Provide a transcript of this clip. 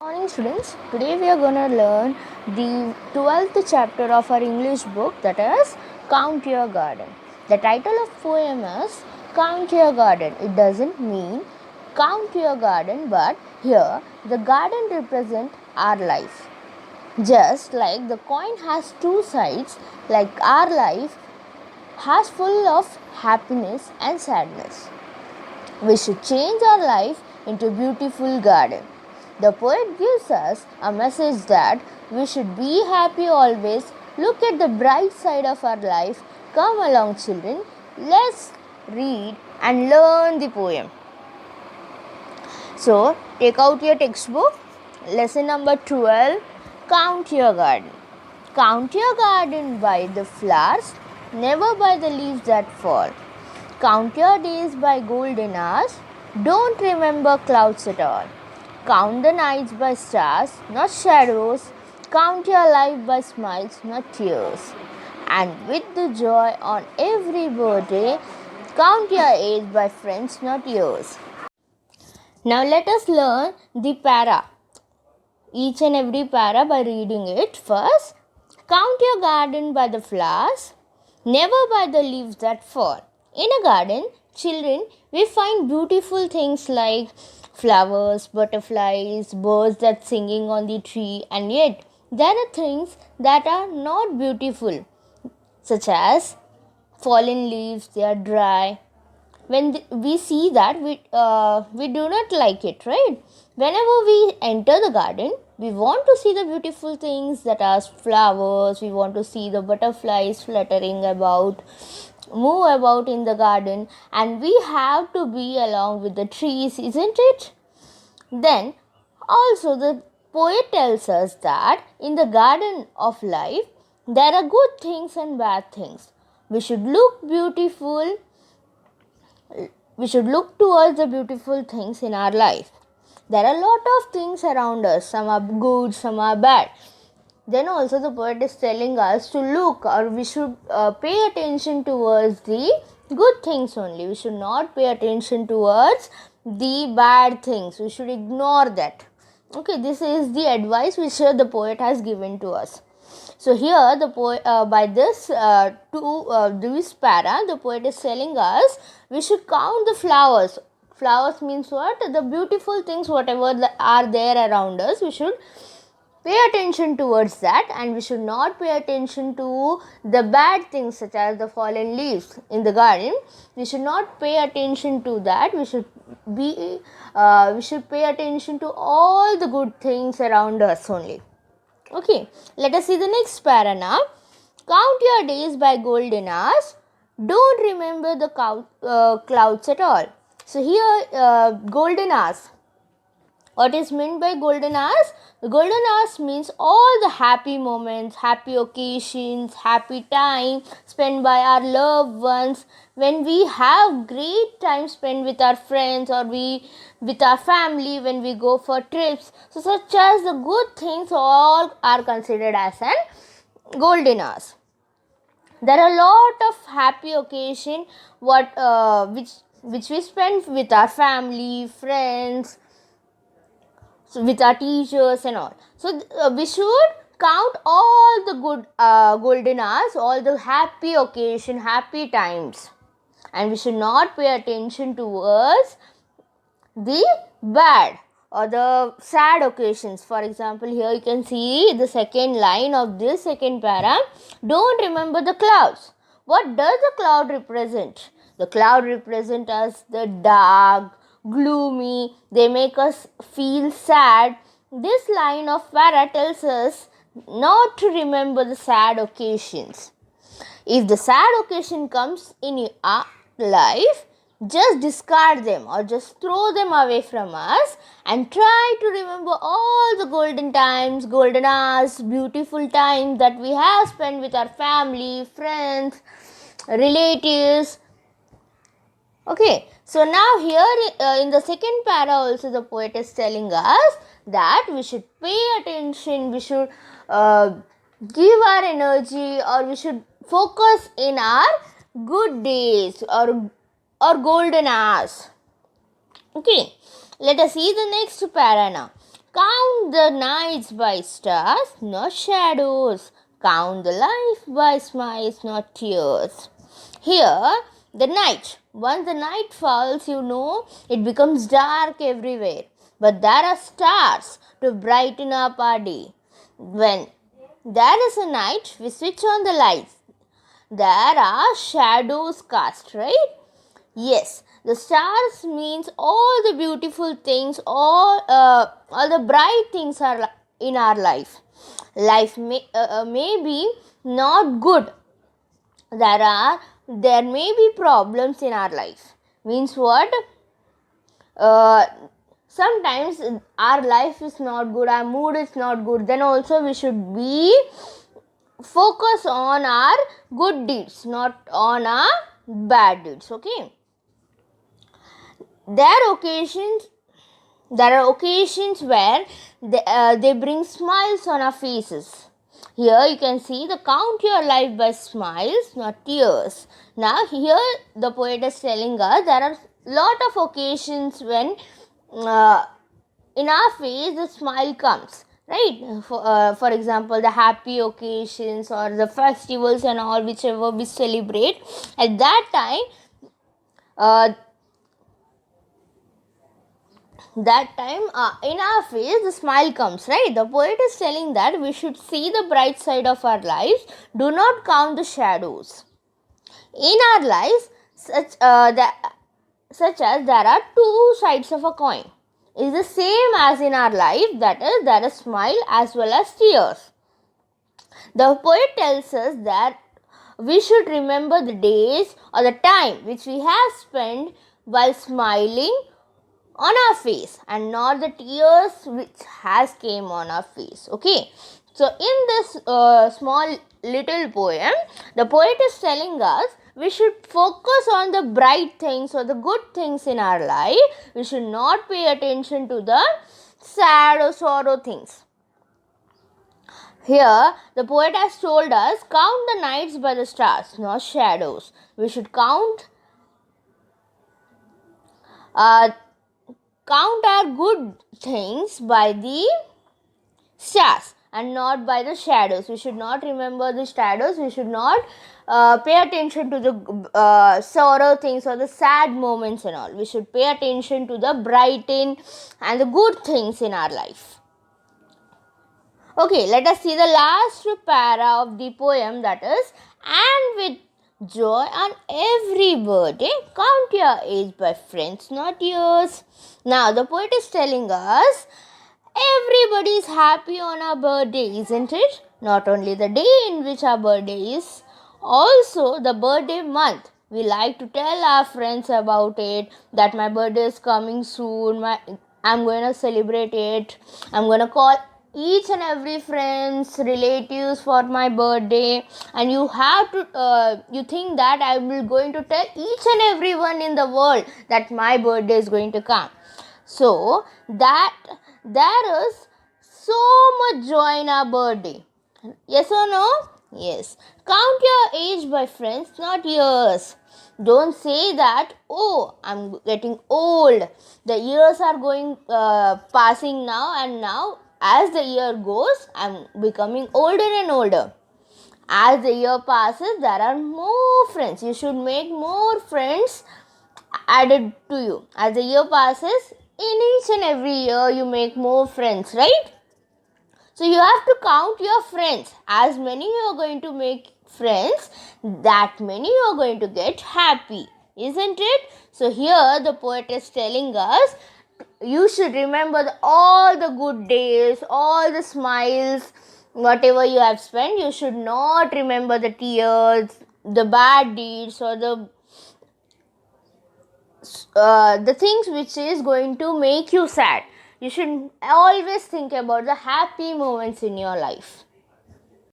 Morning students, today we are going to learn the 12th chapter of our English book, that is Count Your Garden. The title of poem is Count Your Garden. It doesn't mean count your garden, but here the garden represents our life. Just like the coin has two sides, like our life has full of happiness and sadness. We should change our life into a beautiful garden. The poet gives us a message that we should be happy always. Look at the bright side of our life. Come along, children. Let's read and learn the poem. So, take out your textbook. Lesson number 12. Count your garden. Count your garden by the flowers, never by the leaves that fall. Count your days by golden hours. Don't remember clouds at all. Count the nights by stars, not shadows. Count your life by smiles, not tears. And with the joy on every birthday, count your age by friends, not years. Now let us learn the para. Each and every para by reading it. First, count your garden by the flowers, never by the leaves that fall. In a garden, children, we find beautiful things like flowers, butterflies, birds that singing on the tree, and yet there are things that are not beautiful, such as fallen leaves, they are dry. When we see that, we do not like it, right? Whenever we enter the garden, we want to see the beautiful things that are flowers. We want to see the butterflies fluttering about, move about in the garden, and we have to be along with the trees, isn't it? Then also the poet tells us that in the garden of life there are good things and bad things. We should look beautiful. We should look towards the beautiful things in our life. There are a lot of things around us. Some are good, some are bad. Then also the poet is telling us to look, or we should pay attention towards the good things only. We should not pay attention towards the bad things. We should ignore that. Okay, this is the advice which the poet has given to us. So here the poet, by this this para, the poet is telling us we should count the flowers. Flowers means what? The beautiful things, whatever are there around us, we should pay attention towards that, and we should not pay attention to the bad things such as the fallen leaves in the garden. We should not pay attention to that. We should pay attention to all the good things around us only. Okay, let us see the next para now. Count your days by golden hours. Don't remember the clouds at all. So here, golden hours. What is meant by golden hours? The golden hours means all the happy moments, happy occasions, happy time spent by our loved ones, when we have great time spent with our friends, or we with our family, when we go for trips. So such as the good things all are considered as an golden hours. There are a lot of happy occasion which we spend with our family, friends, with our teachers and all. So we should count all the good golden hours, all the happy occasion, happy times, and we should not pay attention towards the bad or the sad occasions. For example, here you can see the second line of this second para. Don't remember the clouds. What does the cloud represent? The cloud represents us the dark, gloomy. They make us feel sad. This line of para tells us not to remember the sad occasions. If the sad occasion comes in your life, just discard them or just throw them away from us, and try to remember all the golden times, golden hours, beautiful times that we have spent with our family, friends, relatives. Okay, so now here in the second para also the poet is telling us that we should pay attention, we should give our energy, or we should focus in our good days or golden hours. Okay, let us see the next para now. Count the nights by stars, not shadows. Count the life by smiles, not tears. Here, the night. Once the night falls, it becomes dark everywhere. But there are stars to brighten up our day. When there is a night, we switch on the lights. There are shadows cast, right? Yes, the stars means all the beautiful things, all the bright things are in our life. Life may be not good. There may be problems in our life. Means what? Sometimes our life is not good, our mood is not good. Then also we should be focus on our good deeds, not on our bad deeds. Okay. There are occasions where they bring smiles on our faces. Here you can see the count your life by smiles, not tears. Now here the poet is telling us there are lot of occasions when in our face the smile comes. Right, for example, the happy occasions or the festivals and all, whichever we celebrate, at that time in our face the smile comes, right? The poet is telling that we should see the bright side of our lives, do not count the shadows in our lives, such as there are two sides of a coin. Is the same as in our life, that is, there is smile as well as tears. The poet tells us that we should remember the days or the time which we have spent while smiling on our face and not the tears which has came on our face. Okay, so in this small little poem, the poet is telling us we should focus on the bright things or the good things in our life. We should not pay attention to the sad or sorrow things. Here, the poet has told us, count the nights by the stars, not shadows. We should count our good things by the stars and not by the shadows. We should not remember the shadows. We should not pay attention to the sorrow things or the sad moments and all. We should pay attention to the brighten and the good things in our life. Okay, let us see the last para of the poem, that is, and with joy on every birthday, count your age by friends, not yours. Now, the poet is telling us, everybody is happy on our birthday, isn't it? Not only the day in which our birthday is, also the birthday month. We like to tell our friends about it, that my birthday is coming soon, I'm going to celebrate it, I'm going to call each and every friends, relatives for my birthday, and you have to you think that I will going to tell each and everyone in the world that my birthday is going to come. So that there is so much joy in our birthday. Yes or no? Yes. Count your age by friends, not years. Don't say that, oh, I'm getting old. The years are going passing now, and now as the year goes, I'm becoming older and older. As the year passes, there are more friends. You should make more friends added to you. As the year passes, in each and every year, you make more friends, right? So you have to count your friends. As many you are going to make friends, that many you are going to get happy, isn't it? So here the poet is telling us, you should remember all the good days, all the smiles, whatever you have spent. You should not remember the tears, the bad deeds, or the things which is going to make you sad. You should always think about the happy moments in your life.